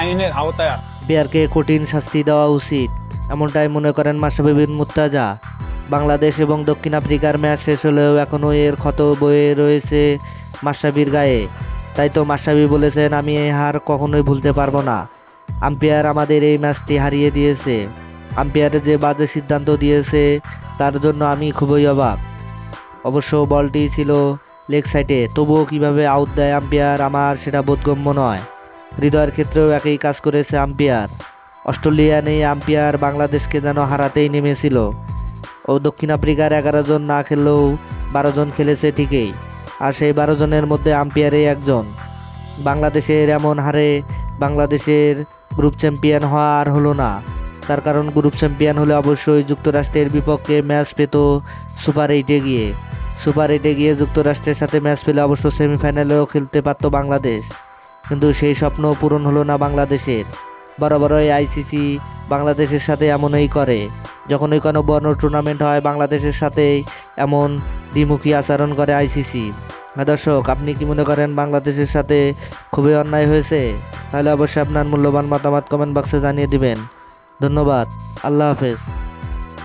আইনের আওতায় আনে। আম্পায়ারকে কঠিন শাস্তি দেওয়া উচিত, এমনটাই মনে করেন মাশরাফি বিন মুর্তজা। বাংলাদেশ এবং দক্ষিণ আফ্রিকার ম্যাচ শেষ হলেও এখনও এর ক্ষত বয়ে রয়েছে মাশরাফির গায়ে। তাই তো মাশরাফি বলেছেন, আমি এই হার কখনোই ভুলতে পারবো না। আম্পায়ার আমাদের এই ম্যাচটি হারিয়ে দিয়েছে। আম্পায়ারের যে বাজে সিদ্ধান্ত দিয়েছে তার জন্য আমি খুবই অবাক। অবশ্য বলটি ছিল লেগ সাইডে, তবুও কিভাবে আউট দেয় আম্পায়ার আমার সেটা বোধগম্য নয়। হৃদয়ের ক্ষেত্রেও একই কাজ করেছে আম্পায়ার। অস্ট্রেলিয়ান এই আম্পায়ার বাংলাদেশকে যেন হারাতেই নেমেছিল। ও দক্ষিণ আফ্রিকার 11 জন না খেললেও 12 জন খেলেছে ঠিকই, আর সেই 12 জনের মধ্যে আম্পায়ারই একজন। বাংলাদেশের এমন হারে বাংলাদেশের গ্রুপ চ্যাম্পিয়ন হওয়া আর হলো না। তার কারণ গ্রুপ চ্যাম্পিয়ন হলে অবশ্যই যুক্তরাষ্ট্রের বিপক্ষে ম্যাচ পেত সুপার 8-এ গিয়ে যুক্তরাষ্ট্রের সাথে ম্যাচ পেলে অবশ্য সেমিফাইনালেও খেলতে পারত বাংলাদেশ। কিন্তু সেই স্বপ্ন পূরণ হলো না বাংলাদেশের। বরাবরই আইসিসি বাংলাদেশের সাথে এমনই করে। যখনই কোনো বড় টুর্নামেন্ট হয় বাংলাদেশের সাথেই এমন দ্বিমুখী আচরণ করে আইসিসি। দর্শক, আপনি কি মনে করেন বাংলাদেশের সাথে খুবই অন্যায় হয়েছে? তাহলে অবশ্যই আপনার মূল্যবান মতামত কমেন্ট বক্সে জানিয়ে দিবেন। ধন্যবাদ। আল্লাহ হাফেজ।